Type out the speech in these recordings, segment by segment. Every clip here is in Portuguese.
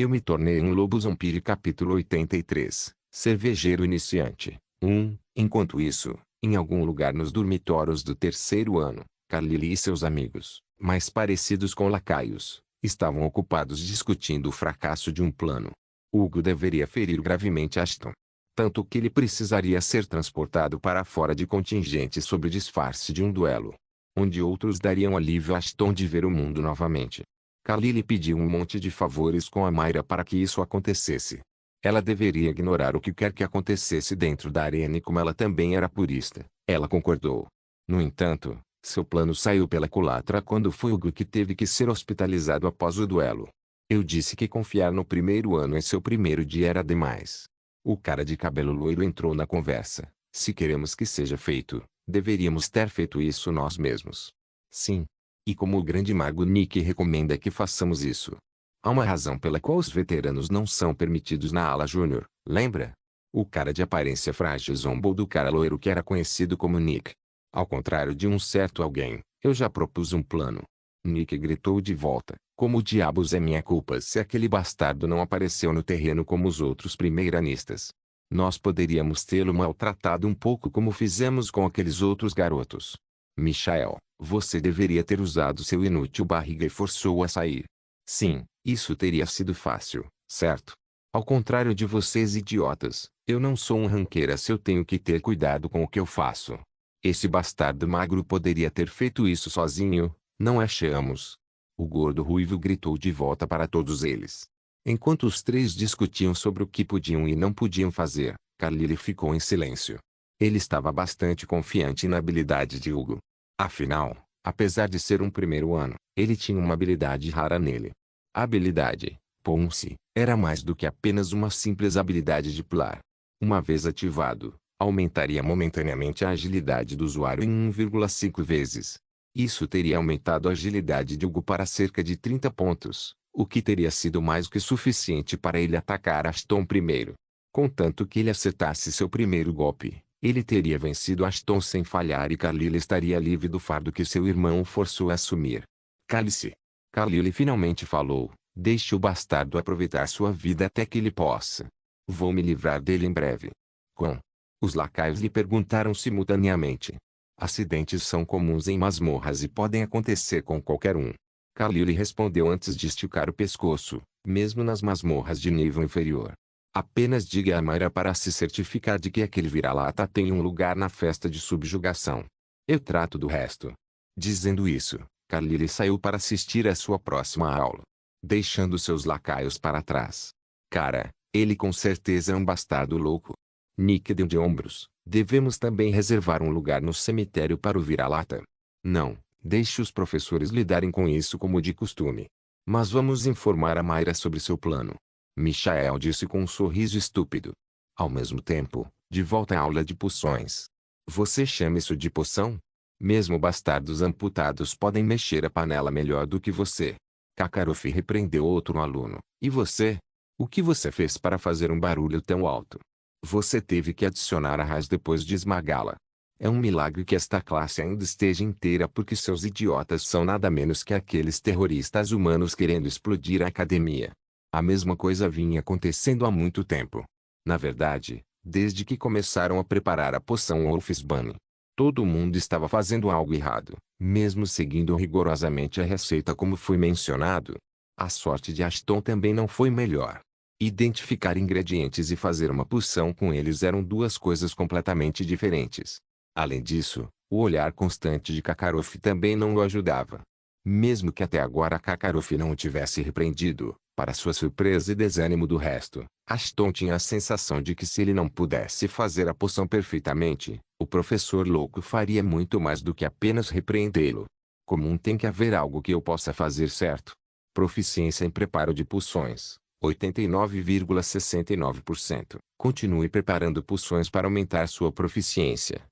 Eu me tornei um lobo zumbi. Capítulo 83. Cervejeiro iniciante. Enquanto isso, em algum lugar nos dormitórios do terceiro ano, Carlyle e seus amigos, mais parecidos com lacaios, estavam ocupados discutindo o fracasso de um plano. Hugo deveria ferir gravemente Ashton. Tanto que ele precisaria ser transportado para fora de contingente sob o disfarce de um duelo, onde outros dariam alívio a Ashton de ver o mundo novamente. Carlyle pediu um monte de favores com a Mayra para que isso acontecesse. Ela deveria ignorar o que quer que acontecesse dentro da arena e como ela também era purista, ela concordou. No entanto, seu plano saiu pela culatra quando foi Hugo que teve que ser hospitalizado após o duelo. Eu disse que confiar no primeiro ano em seu primeiro dia era demais. O cara de cabelo loiro entrou na conversa. Se queremos que seja feito, deveríamos ter feito isso nós mesmos. Sim. E como o grande mago Nick recomenda que façamos isso. Há uma razão pela qual os veteranos não são permitidos na ala júnior, lembra? O cara de aparência frágil zombou do cara loiro que era conhecido como Nick. Ao contrário de um certo alguém, eu já propus um plano. Nick gritou de volta. Como diabos é minha culpa se aquele bastardo não apareceu no terreno como os outros primeiranistas? Nós poderíamos tê-lo maltratado um pouco como fizemos com aqueles outros garotos. Michael, você deveria ter usado seu inútil barriga e forçou-o a sair. Sim, isso teria sido fácil, certo? Ao contrário de vocês idiotas, eu não sou um ranqueira se eu tenho que ter cuidado com o que eu faço. Esse bastardo magro poderia ter feito isso sozinho, não achamos? O gordo ruivo gritou de volta para todos eles. Enquanto os três discutiam sobre o que podiam e não podiam fazer, Carlyle ficou em silêncio. Ele estava bastante confiante na habilidade de Hugo. Afinal, apesar de ser um primeiro ano, ele tinha uma habilidade rara nele. A habilidade, Ponce, era mais do que apenas uma simples habilidade de pular. Uma vez ativado, aumentaria momentaneamente a agilidade do usuário em 1,5 vezes. Isso teria aumentado a agilidade de Hugo para cerca de 30 pontos, o que teria sido mais que suficiente para ele atacar Ashton primeiro. Contanto que ele acertasse seu primeiro golpe, ele teria vencido Ashton sem falhar e Carlyle estaria livre do fardo que seu irmão o forçou a assumir. Cale-se. Carlyle finalmente falou, deixe o bastardo aproveitar sua vida até que ele possa. Vou me livrar dele em breve. Quão? Os lacaios lhe perguntaram simultaneamente. Acidentes são comuns em masmorras e podem acontecer com qualquer um. Carlyle respondeu antes de esticar o pescoço, mesmo nas masmorras de nível inferior. Apenas diga a Mayra para se certificar de que aquele vira-lata tem um lugar na festa de subjugação. Eu trato do resto. Dizendo isso, Carlyle saiu para assistir à sua próxima aula, deixando seus lacaios para trás. Cara, ele com certeza é um bastardo louco. Nick deu de ombros. Devemos também reservar um lugar no cemitério para o vira-lata. Não, deixe os professores lidarem com isso como de costume. Mas vamos informar a Mayra sobre seu plano. Michael disse com um sorriso estúpido. Ao mesmo tempo, de volta à aula de poções. Você chama isso de poção? Mesmo bastardos amputados podem mexer a panela melhor do que você. Kakarot repreendeu outro aluno. E você? O que você fez para fazer um barulho tão alto? Você teve que adicionar a raiz depois de esmagá-la. É um milagre que esta classe ainda esteja inteira porque seus idiotas são nada menos que aqueles terroristas humanos querendo explodir a academia. A mesma coisa vinha acontecendo há muito tempo. Na verdade, desde que começaram a preparar a poção Wolfsbane. Todo mundo estava fazendo algo errado, mesmo seguindo rigorosamente a receita como foi mencionado. A sorte de Ashton também não foi melhor. Identificar ingredientes e fazer uma poção com eles eram duas coisas completamente diferentes. Além disso, o olhar constante de Kakarot também não o ajudava. Mesmo que até agora Kakarot não o tivesse repreendido, para sua surpresa e desânimo do resto, Ashton tinha a sensação de que se ele não pudesse fazer a poção perfeitamente, o professor louco faria muito mais do que apenas repreendê-lo. Comum tem que haver algo que eu possa fazer certo. Proficiência em preparo de poções. 89,69%. Continue preparando poções para aumentar sua proficiência.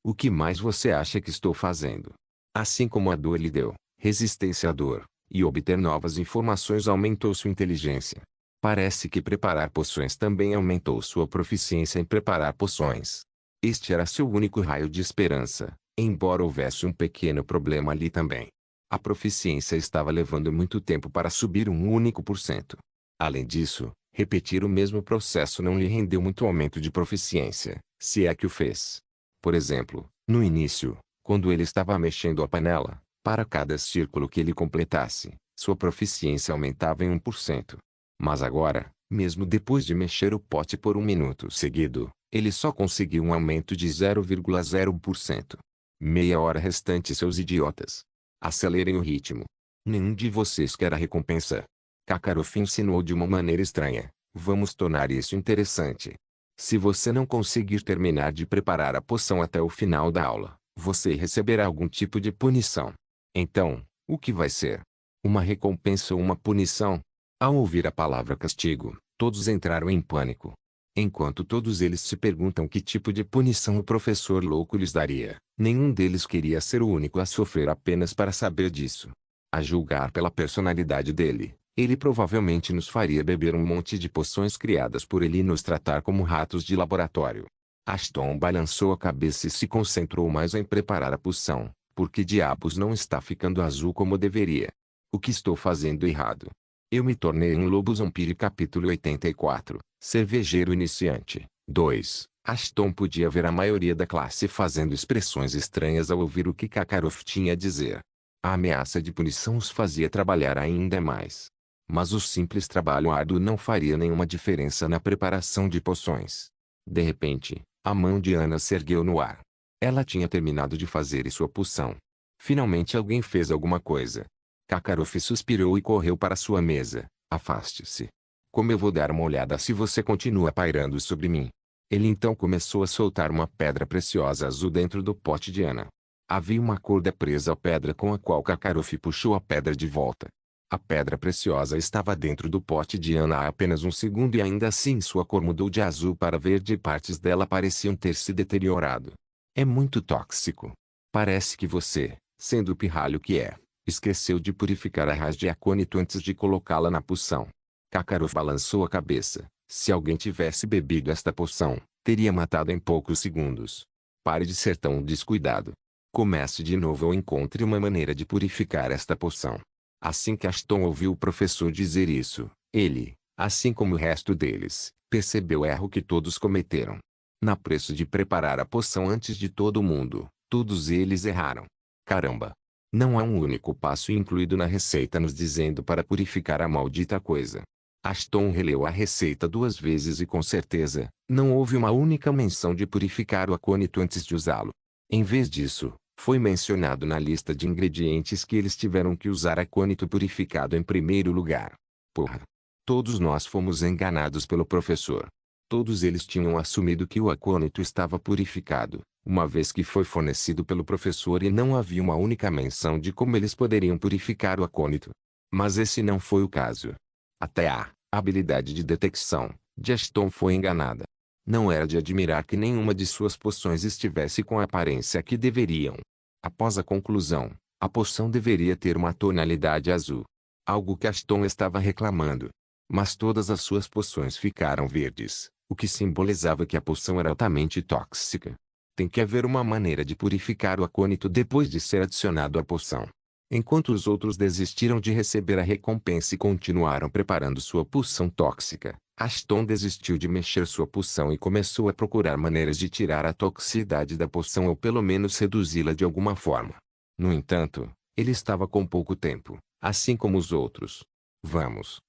O que mais você acha que estou fazendo? Assim como a dor lhe deu resistência à dor, e obter novas informações aumentou sua inteligência. Parece que preparar poções também aumentou sua proficiência em preparar poções. Este era seu único raio de esperança, embora houvesse um pequeno problema ali também. A proficiência estava levando muito tempo para subir um único por cento. Além disso, repetir o mesmo processo não lhe rendeu muito aumento de proficiência, se é que o fez. Por exemplo, no início, quando ele estava mexendo a panela, para cada círculo que ele completasse, sua proficiência aumentava em 1%. Mas agora, mesmo depois de mexer o pote por um minuto seguido, ele só conseguiu um aumento de 0,01%. Meia hora restante, seus idiotas. Acelerem o ritmo. Nenhum de vocês quer a recompensa. Kakarot ensinou de uma maneira estranha. Vamos tornar isso interessante. Se você não conseguir terminar de preparar a poção até o final da aula, você receberá algum tipo de punição. Então, o que vai ser? Uma recompensa ou uma punição? Ao ouvir a palavra castigo, todos entraram em pânico. Enquanto todos eles se perguntam que tipo de punição o professor louco lhes daria, nenhum deles queria ser o único a sofrer apenas para saber disso. A julgar pela personalidade dele, ele provavelmente nos faria beber um monte de poções criadas por ele e nos tratar como ratos de laboratório. Ashton balançou a cabeça e se concentrou mais em preparar a poção. Por que diabos não está ficando azul como deveria? O que estou fazendo errado? Eu me tornei um lobo zombie. Capítulo 84. Cervejeiro iniciante. 2. Ashton podia ver a maioria da classe fazendo expressões estranhas ao ouvir o que Kakarot tinha a dizer. A ameaça de punição os fazia trabalhar ainda mais. Mas o simples trabalho árduo não faria nenhuma diferença na preparação de poções. De repente, a mão de Ana se ergueu no ar. Ela tinha terminado de fazer sua poção. Finalmente alguém fez alguma coisa. Kakarot suspirou e correu para sua mesa. Afaste-se. Como eu vou dar uma olhada se você continua pairando sobre mim? Ele então começou a soltar uma pedra preciosa azul dentro do pote de Ana. Havia uma corda presa à pedra com a qual Kakarot puxou a pedra de volta. A pedra preciosa estava dentro do pote de Ana há apenas um segundo e ainda assim sua cor mudou de azul para verde e partes dela pareciam ter se deteriorado. É muito tóxico. Parece que você, sendo o pirralho que é, esqueceu de purificar a raiz de acônito antes de colocá-la na poção. Kakarot balançou a cabeça. Se alguém tivesse bebido esta poção, teria matado em poucos segundos. Pare de ser tão descuidado. Comece de novo ou encontre uma maneira de purificar esta poção. Assim que Ashton ouviu o professor dizer isso, ele, assim como o resto deles, percebeu o erro que todos cometeram. Na pressa de preparar a poção antes de todo mundo, todos eles erraram. Caramba! Não há um único passo incluído na receita nos dizendo para purificar a maldita coisa. Ashton releu a receita 2 vezes e com certeza, não houve uma única menção de purificar o acônito antes de usá-lo. Em vez disso, foi mencionado na lista de ingredientes que eles tiveram que usar acônito purificado em primeiro lugar. Porra! Todos nós fomos enganados pelo professor. Todos eles tinham assumido que o acônito estava purificado, uma vez que foi fornecido pelo professor e não havia uma única menção de como eles poderiam purificar o acônito. Mas esse não foi o caso. Até a habilidade de detecção de Ashton foi enganada. Não era de admirar que nenhuma de suas poções estivesse com a aparência que deveriam. Após a conclusão, a poção deveria ter uma tonalidade azul. Algo que Ashton estava reclamando. Mas todas as suas poções ficaram verdes, o que simbolizava que a poção era altamente tóxica. Tem que haver uma maneira de purificar o acônito depois de ser adicionado à poção. Enquanto os outros desistiram de receber a recompensa e continuaram preparando sua poção tóxica, Ashton desistiu de mexer sua poção e começou a procurar maneiras de tirar a toxicidade da poção ou pelo menos reduzi-la de alguma forma. No entanto, ele estava com pouco tempo, assim como os outros. Vamos.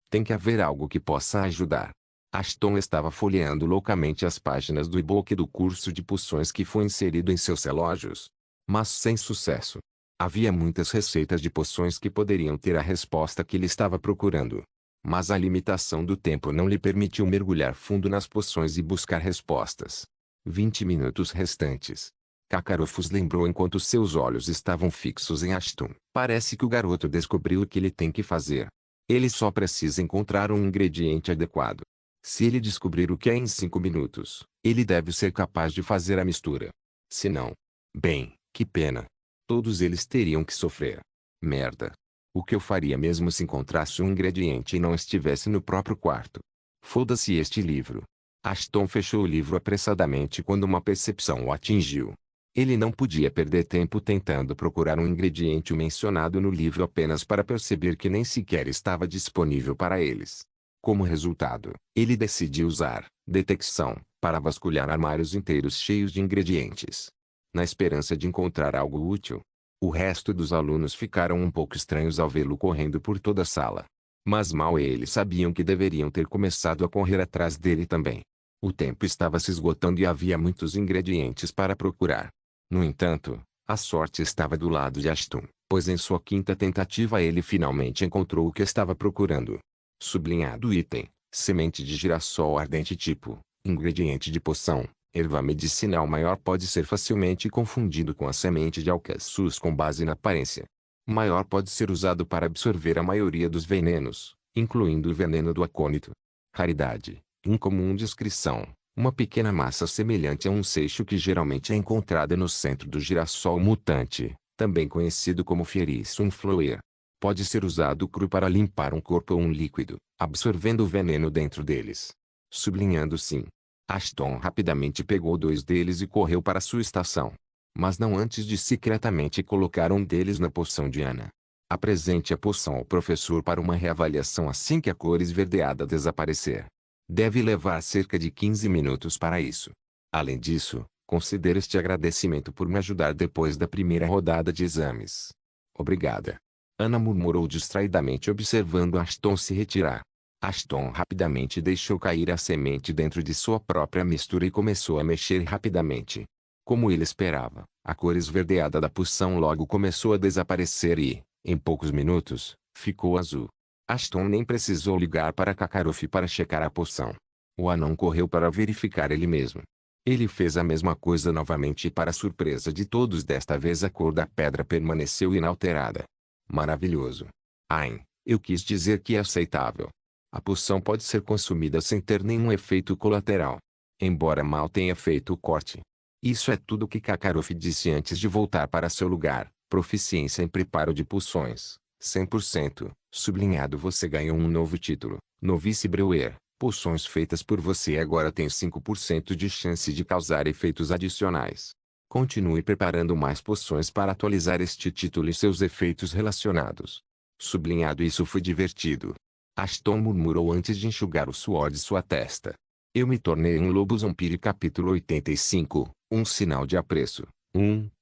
Tem que haver algo que possa ajudar. Ashton estava folheando loucamente as páginas do e-book do curso de poções que foi inserido em seus relógios. Mas sem sucesso. Havia muitas receitas de poções que poderiam ter a resposta que ele estava procurando. Mas a limitação do tempo não lhe permitiu mergulhar fundo nas poções e buscar respostas. 20 minutos restantes. Kakarot lembrou enquanto seus olhos estavam fixos em Ashton. Parece que o garoto descobriu o que ele tem que fazer. Ele só precisa encontrar um ingrediente adequado. Se ele descobrir o que é em 5 minutos, ele deve ser capaz de fazer a mistura. Se não, bem, que pena. Todos eles teriam que sofrer. Merda. O que eu faria mesmo se encontrasse um ingrediente e não estivesse no próprio quarto? Foda-se este livro. Ashton fechou o livro apressadamente quando uma percepção o atingiu. Ele não podia perder tempo tentando procurar um ingrediente mencionado no livro apenas para perceber que nem sequer estava disponível para eles. Como resultado, ele decidiu usar detecção para vasculhar armários inteiros cheios de ingredientes, na esperança de encontrar algo útil. O resto dos alunos ficaram um pouco estranhos ao vê-lo correndo por toda a sala. Mas mal eles sabiam que deveriam ter começado a correr atrás dele também. O tempo estava se esgotando e havia muitos ingredientes para procurar. No entanto, a sorte estava do lado de Ashton, pois em sua quinta tentativa ele finalmente encontrou o que estava procurando. Sublinhado item: semente de girassol ardente tipo, ingrediente de poção, erva medicinal maior pode ser facilmente confundido com a semente de alcaçuz com base na aparência. Maior pode ser usado para absorver a maioria dos venenos, incluindo o veneno do acônito. Raridade: incomum descrição. Uma pequena massa semelhante a um seixo que geralmente é encontrada no centro do girassol mutante, também conhecido como Ferissum flower. Pode ser usado cru para limpar um corpo ou um líquido, absorvendo o veneno dentro deles. Sublinhando sim. Ashton rapidamente pegou 2 deles e correu para sua estação. Mas não antes de secretamente colocar um deles na poção de Ana. Apresente a poção ao professor para uma reavaliação assim que a cor esverdeada desaparecer. Deve levar cerca de 15 minutos para isso. Além disso, considere este agradecimento por me ajudar depois da primeira rodada de exames. Obrigada. Ana murmurou distraidamente observando Ashton se retirar. Ashton rapidamente deixou cair a semente dentro de sua própria mistura e começou a mexer rapidamente. Como ele esperava, a cor esverdeada da poção logo começou a desaparecer e, em poucos minutos, ficou azul. Ashton nem precisou ligar para Kakaroff para checar a poção. O anão correu para verificar ele mesmo. Ele fez a mesma coisa novamente e para surpresa de todos desta vez a cor da pedra permaneceu inalterada. Maravilhoso. Ain, eu quis dizer que é aceitável. A poção pode ser consumida sem ter nenhum efeito colateral. Embora mal tenha feito o corte. Isso é tudo o que Kakaroff disse antes de voltar para seu lugar. Proficiência em preparo de poções. 100%, sublinhado. Você ganhou um novo título, Novice Brewer. Poções feitas por você agora têm 5% de chance de causar efeitos adicionais. Continue preparando mais poções para atualizar este título e seus efeitos relacionados. Sublinhado. Isso foi divertido. Ashton murmurou antes de enxugar o suor de sua testa. Eu me tornei um lobo zombie. Capítulo 85, um sinal de apreço.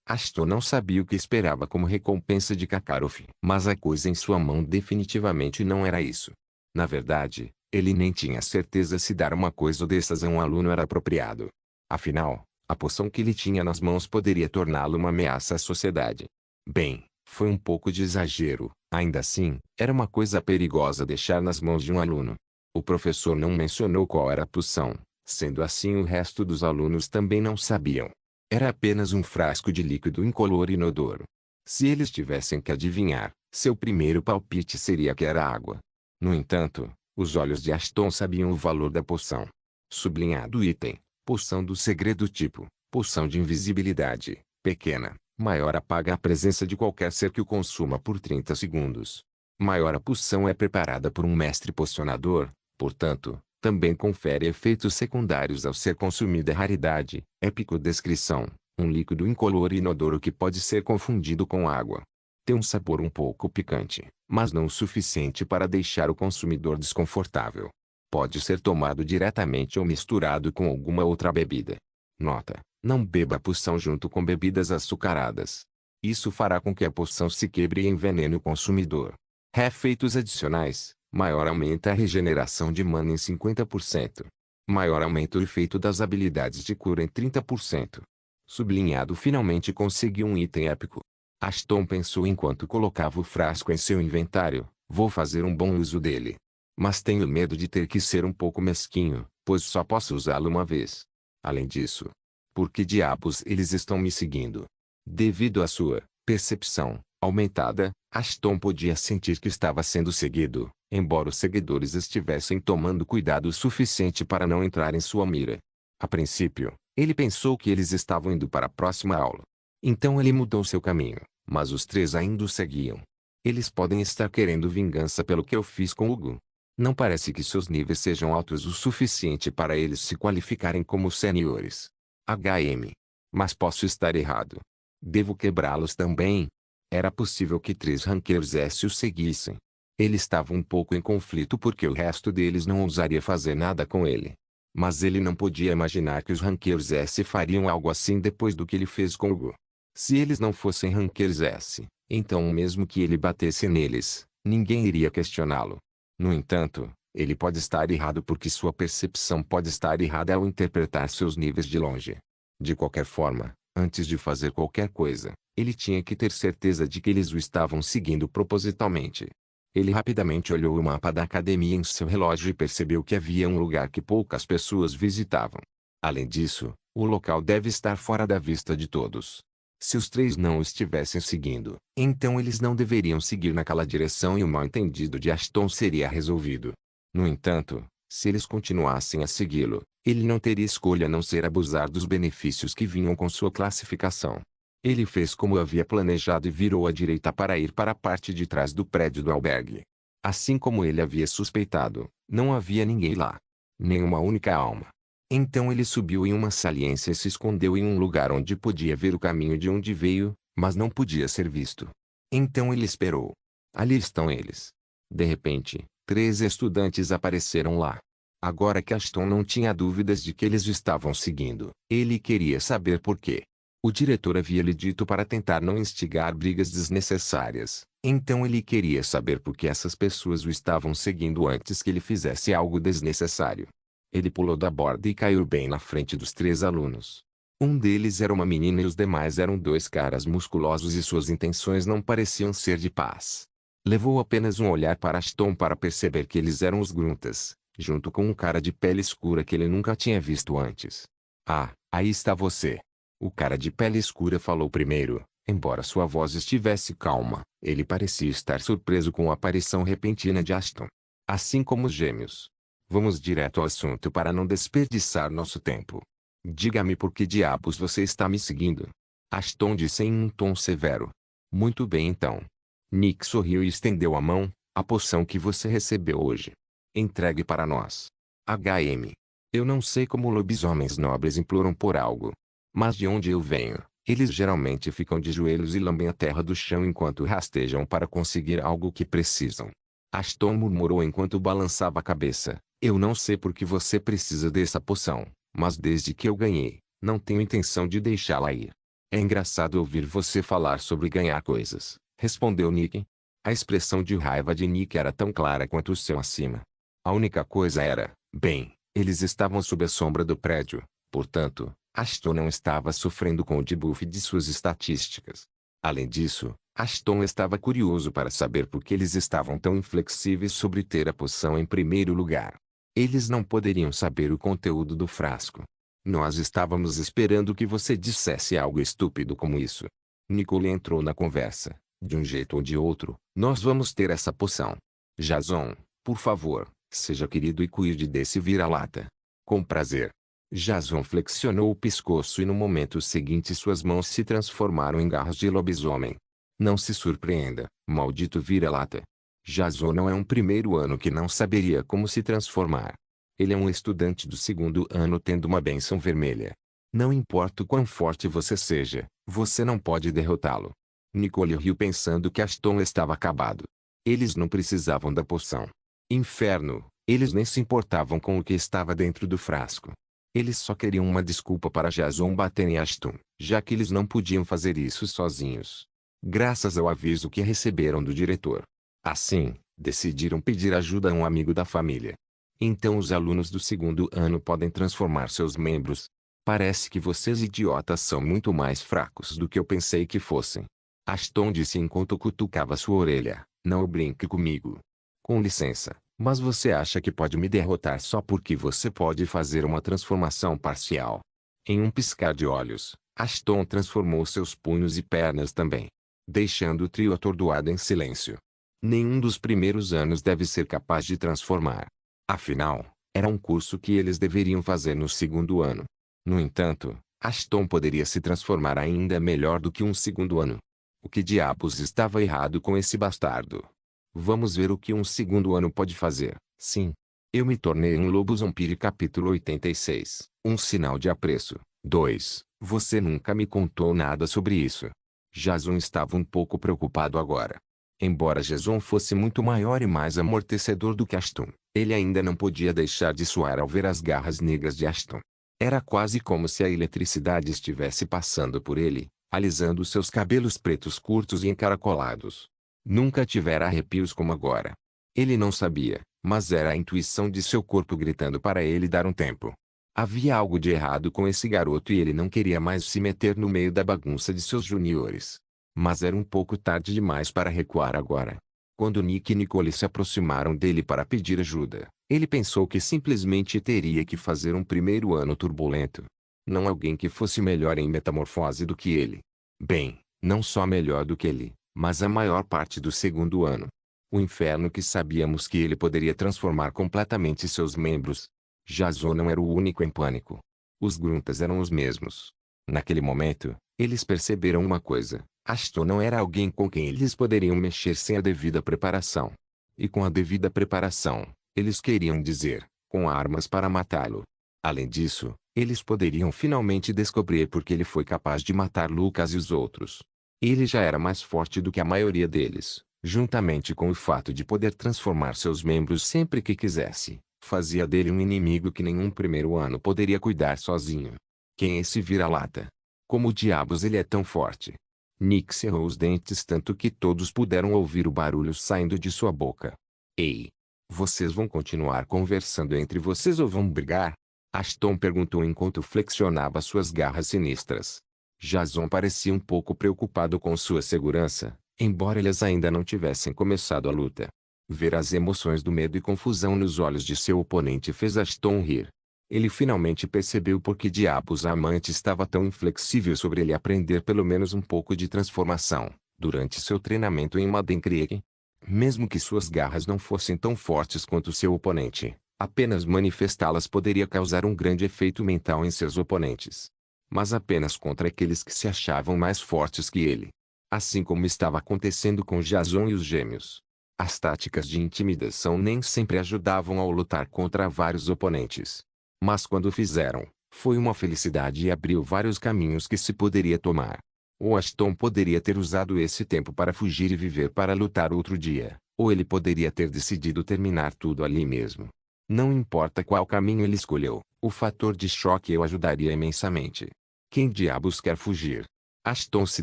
Ashton não sabia o que esperava como recompensa de Kakaroff. Mas a coisa em sua mão definitivamente não era isso. Na verdade, ele nem tinha certeza se dar uma coisa dessas a um aluno era apropriado. Afinal, a poção que ele tinha nas mãos poderia torná-lo uma ameaça à sociedade. Bem, foi um pouco de exagero. Ainda assim, era uma coisa perigosa deixar nas mãos de um aluno. O professor não mencionou qual era a poção. Sendo assim, o resto dos alunos também não sabiam. Era apenas um frasco de líquido incolor e inodoro. Se eles tivessem que adivinhar, seu primeiro palpite seria que era água. No entanto, os olhos de Ashton sabiam o valor da poção. Sublinhado item: poção do segredo tipo, poção de invisibilidade, pequena, maior apaga a presença de qualquer ser que o consuma por 30 segundos. Maior a poção é preparada por um mestre pocionador, portanto, também confere efeitos secundários ao ser consumida. Raridade, épico. Descrição: um líquido incolor e inodoro que pode ser confundido com água. Tem um sabor um pouco picante, mas não o suficiente para deixar o consumidor desconfortável. Pode ser tomado diretamente ou misturado com alguma outra bebida. Nota: não beba a poção junto com bebidas açucaradas. Isso fará com que a poção se quebre e envenene o consumidor. Efeitos adicionais: maior aumenta a regeneração de mana em 50%. Maior aumenta o efeito das habilidades de cura em 30%. Sublinhado. Finalmente conseguiu um item épico. Ashton pensou enquanto colocava o frasco em seu inventário: vou fazer um bom uso dele. Mas tenho medo de ter que ser um pouco mesquinho, pois só posso usá-lo uma vez. Além disso, por que diabos eles estão me seguindo? Devido à sua percepção aumentada, Ashton podia sentir que estava sendo seguido, embora os seguidores estivessem tomando cuidado o suficiente para não entrar em sua mira. A princípio, ele pensou que eles estavam indo para a próxima aula. Então ele mudou seu caminho, mas os 3 ainda o seguiam. Eles podem estar querendo vingança pelo que eu fiz com Hugo. Não parece que seus níveis sejam altos o suficiente para eles se qualificarem como seniores. HM. Mas posso estar errado. Devo quebrá-los também? Era possível que 3 Rankers S o seguissem. Ele estava um pouco em conflito porque o resto deles não ousaria fazer nada com ele. Mas ele não podia imaginar que os Rankers S fariam algo assim depois do que ele fez com Hugo. Se eles não fossem Rankers S, então mesmo que ele batesse neles, ninguém iria questioná-lo. No entanto, ele pode estar errado porque sua percepção pode estar errada ao interpretar seus níveis de longe. De qualquer forma, antes de fazer qualquer coisa, ele tinha que ter certeza de que eles o estavam seguindo propositalmente. Ele rapidamente olhou o mapa da academia em seu relógio e percebeu que havia um lugar que poucas pessoas visitavam. Além disso, o local deve estar fora da vista de todos. Se os 3 não o estivessem seguindo, então eles não deveriam seguir naquela direção e o mal-entendido de Ashton seria resolvido. No entanto, se eles continuassem a segui-lo, ele não teria escolha a não ser abusar dos benefícios que vinham com sua classificação. Ele fez como havia planejado e virou à direita para ir para a parte de trás do prédio do albergue. Assim como ele havia suspeitado, não havia ninguém lá. Nem uma única alma. Então ele subiu em uma saliência e se escondeu em um lugar onde podia ver o caminho de onde veio, mas não podia ser visto. Então ele esperou. Ali estão eles. De repente, 3 estudantes apareceram lá. Agora que Ashton não tinha dúvidas de que eles o estavam seguindo, ele queria saber por quê. O diretor havia lhe dito para tentar não instigar brigas desnecessárias, então ele queria saber por que essas pessoas o estavam seguindo antes que ele fizesse algo desnecessário. Ele pulou da borda e caiu bem na frente dos 3 alunos. Um deles era uma menina e os demais eram 2 caras musculosos e suas intenções não pareciam ser de paz. Levou apenas um olhar para Ashton para perceber que eles eram os gruntas, junto com um cara de pele escura que ele nunca tinha visto antes. Ah, aí está você. O cara de pele escura falou primeiro, embora sua voz estivesse calma, ele parecia estar surpreso com a aparição repentina de Ashton. Assim como os gêmeos. Vamos direto ao assunto para não desperdiçar nosso tempo. Diga-me por que diabos você está me seguindo? Ashton disse em um tom severo. Muito bem então. Nick sorriu e estendeu a mão, a poção que você recebeu hoje. Entregue para nós. HM. Eu não sei como lobisomens nobres imploram por algo. Mas de onde eu venho, eles geralmente ficam de joelhos e lambem a terra do chão enquanto rastejam para conseguir algo que precisam. Ashton murmurou enquanto balançava a cabeça. Eu não sei por que você precisa dessa poção, mas desde que eu ganhei, não tenho intenção de deixá-la ir. É engraçado ouvir você falar sobre ganhar coisas, respondeu Nick. A expressão de raiva de Nick era tão clara quanto o céu acima. A única coisa era, bem, eles estavam sob a sombra do prédio, portanto, Ashton não estava sofrendo com o debuff de suas estatísticas. Além disso, Ashton estava curioso para saber por que eles estavam tão inflexíveis sobre ter a poção em primeiro lugar. Eles não poderiam saber o conteúdo do frasco. Nós estávamos esperando que você dissesse algo estúpido como isso. Nicole entrou na conversa. De um jeito ou de outro, nós vamos ter essa poção. Jason, por favor, seja querido e cuide desse vira-lata. Com prazer. Jason flexionou o pescoço e no momento seguinte suas mãos se transformaram em garras de lobisomem. Não se surpreenda, maldito vira-lata. Jason não é um primeiro ano que não saberia como se transformar. Ele é um estudante do segundo ano tendo uma bênção vermelha. Não importa o quão forte você seja, você não pode derrotá-lo. Nicole riu pensando que Ashton estava acabado. Eles não precisavam da poção. Inferno, eles nem se importavam com o que estava dentro do frasco. Eles só queriam uma desculpa para Jason bater em Ashton, já que eles não podiam fazer isso sozinhos. Graças ao aviso que receberam do diretor. Assim, decidiram pedir ajuda a um amigo da família. Então os alunos do segundo ano podem transformar seus membros. Parece que vocês idiotas são muito mais fracos do que eu pensei que fossem. Ashton disse enquanto cutucava sua orelha, não brinque comigo. Com licença, mas você acha que pode me derrotar só porque você pode fazer uma transformação parcial? Em um piscar de olhos, Ashton transformou seus punhos e pernas também, deixando o trio atordoado em silêncio. Nenhum dos primeiros anos deve ser capaz de transformar. Afinal, era um curso que eles deveriam fazer no segundo ano. No entanto, Ashton poderia se transformar ainda melhor do que um segundo ano. O que diabos estava errado com esse bastardo? Vamos ver o que um segundo ano pode fazer. Sim. Eu me tornei um lobo zombie capítulo 86. Um sinal de apreço. 2. Você nunca me contou nada sobre isso. Jason estava um pouco preocupado agora. Embora Jason fosse muito maior e mais amortecedor do que Ashton, ele ainda não podia deixar de suar ao ver as garras negras de Ashton. Era quase como se a eletricidade estivesse passando por ele, alisando seus cabelos pretos curtos e encaracolados. Nunca tivera arrepios como agora. Ele não sabia, mas era a intuição de seu corpo gritando para ele dar um tempo. Havia algo de errado com esse garoto e ele não queria mais se meter no meio da bagunça de seus juniores. Mas era um pouco tarde demais para recuar agora. Quando Nick e Nicole se aproximaram dele para pedir ajuda, ele pensou que simplesmente teria que fazer um primeiro ano turbulento. Não alguém que fosse melhor em metamorfose do que ele. Bem, não só melhor do que ele, mas a maior parte do segundo ano. O inferno que sabíamos que ele poderia transformar completamente seus membros. Jason não era o único em pânico. Os gruntas eram os mesmos. Naquele momento, eles perceberam uma coisa. Ashton não era alguém com quem eles poderiam mexer sem a devida preparação. E com a devida preparação, eles queriam dizer, com armas para matá-lo. Além disso, eles poderiam finalmente descobrir por que ele foi capaz de matar Lucas e os outros. Ele já era mais forte do que a maioria deles, juntamente com o fato de poder transformar seus membros sempre que quisesse, fazia dele um inimigo que nenhum primeiro ano poderia cuidar sozinho. Quem é esse vira-lata? Como diabos ele é tão forte? Nick cerrou os dentes tanto que todos puderam ouvir o barulho saindo de sua boca. Ei! Vocês vão continuar conversando entre vocês ou vão brigar? Ashton perguntou enquanto flexionava suas garras sinistras. Jason parecia um pouco preocupado com sua segurança, embora eles ainda não tivessem começado a luta. Ver as emoções do medo e confusão nos olhos de seu oponente fez Ashton rir. Ele finalmente percebeu por que diabos a amante estava tão inflexível sobre ele aprender pelo menos um pouco de transformação, durante seu treinamento em Madden Creek. Mesmo que suas garras não fossem tão fortes quanto seu oponente, apenas manifestá-las poderia causar um grande efeito mental em seus oponentes. Mas apenas contra aqueles que se achavam mais fortes que ele. Assim como estava acontecendo com Jason e os gêmeos. As táticas de intimidação nem sempre ajudavam ao lutar contra vários oponentes. Mas quando fizeram, foi uma felicidade e abriu vários caminhos que se poderia tomar. O Ashton poderia ter usado esse tempo para fugir e viver para lutar outro dia, ou ele poderia ter decidido terminar tudo ali mesmo. Não importa qual caminho ele escolheu, o fator de choque o ajudaria imensamente. Quem diabos quer fugir? Ashton se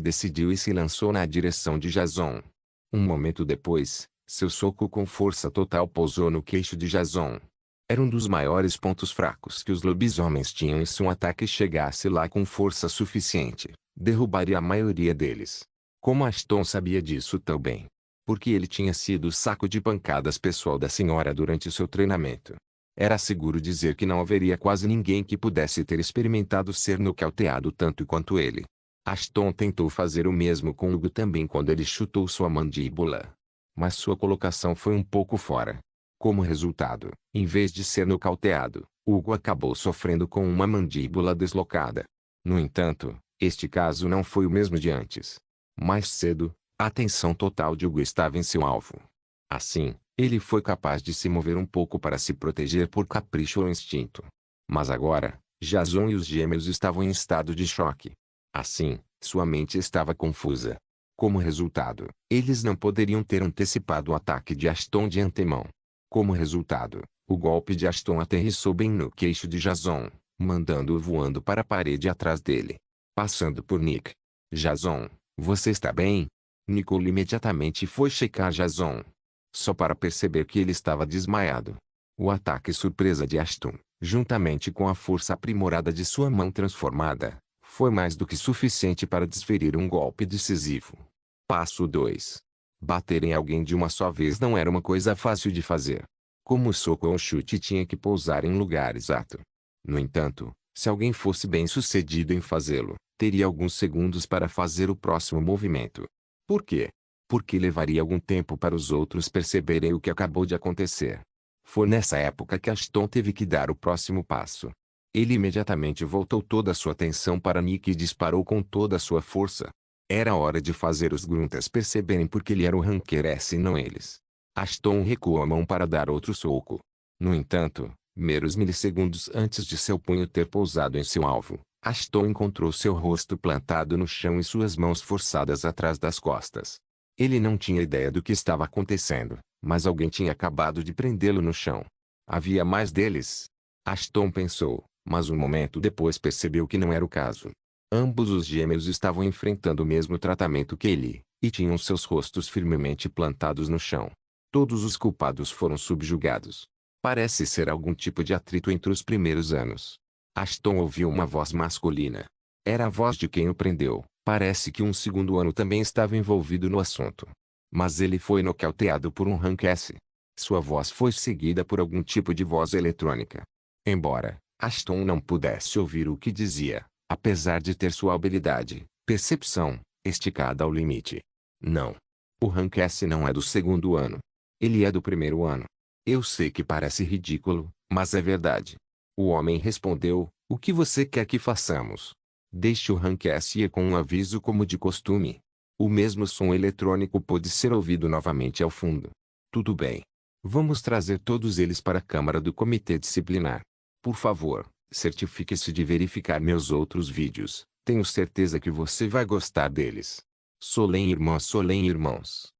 decidiu e se lançou na direção de Jason. Um momento depois, seu soco com força total pousou no queixo de Jason. Era um dos maiores pontos fracos que os lobisomens tinham e se um ataque chegasse lá com força suficiente, derrubaria a maioria deles. Como Ashton sabia disso tão bem? Porque ele tinha sido o saco de pancadas pessoal da senhora durante seu treinamento. Era seguro dizer que não haveria quase ninguém que pudesse ter experimentado ser nocauteado tanto quanto ele. Ashton tentou fazer o mesmo com Hugo também quando ele chutou sua mandíbula. Mas sua colocação foi um pouco fora. Como resultado, em vez de ser nocauteado, Hugo acabou sofrendo com uma mandíbula deslocada. No entanto, este caso não foi o mesmo de antes. Mais cedo, a atenção total de Hugo estava em seu alvo. Assim, ele foi capaz de se mover um pouco para se proteger por capricho ou instinto. Mas agora, Jason e os gêmeos estavam em estado de choque. Assim, sua mente estava confusa. Como resultado, eles não poderiam ter antecipado o ataque de Ashton de antemão. Como resultado, o golpe de Ashton aterrissou bem no queixo de Jason, mandando-o voando para a parede atrás dele. Passando por Nick. Jason, você está bem? Nicole imediatamente foi checar Jason. Só para perceber que ele estava desmaiado. O ataque surpresa de Ashton, juntamente com a força aprimorada de sua mão transformada, foi mais do que suficiente para desferir um golpe decisivo. Passo 2. Bater em alguém de uma só vez não era uma coisa fácil de fazer. Como o soco ou o chute tinha que pousar em lugar exato. No entanto, se alguém fosse bem-sucedido em fazê-lo, teria alguns segundos para fazer o próximo movimento. Por quê? Porque levaria algum tempo para os outros perceberem o que acabou de acontecer. Foi nessa época que Ashton teve que dar o próximo passo. Ele imediatamente voltou toda a sua atenção para Nick e disparou com toda a sua força. Era hora de fazer os gruntas perceberem porque ele era o Ranker S e não eles. Ashton recuou a mão para dar outro soco. No entanto, meros milissegundos antes de seu punho ter pousado em seu alvo, Ashton encontrou seu rosto plantado no chão e suas mãos forçadas atrás das costas. Ele não tinha ideia do que estava acontecendo, mas alguém tinha acabado de prendê-lo no chão. Havia mais deles? Ashton pensou, mas um momento depois percebeu que não era o caso. Ambos os gêmeos estavam enfrentando o mesmo tratamento que ele, e tinham seus rostos firmemente plantados no chão. Todos os culpados foram subjugados. Parece ser algum tipo de atrito entre os primeiros anos. Ashton ouviu uma voz masculina. Era a voz de quem o prendeu. Parece que um segundo ano também estava envolvido no assunto. Mas ele foi nocauteado por um Rankesse. Sua voz foi seguida por algum tipo de voz eletrônica. Embora Ashton não pudesse ouvir o que dizia, apesar de ter sua habilidade, percepção, esticada ao limite. Não. O Rankesse não é do segundo ano. Ele é do primeiro ano. Eu sei que parece ridículo, mas é verdade. O homem respondeu, o que você quer que façamos? Deixe o Rankesse ir com um aviso como de costume. O mesmo som eletrônico pôde ser ouvido novamente ao fundo. Tudo bem. Vamos trazer todos eles para a Câmara do Comitê Disciplinar. Por favor, certifique-se de verificar meus outros vídeos. Tenho certeza que você vai gostar deles. Solem irmãos.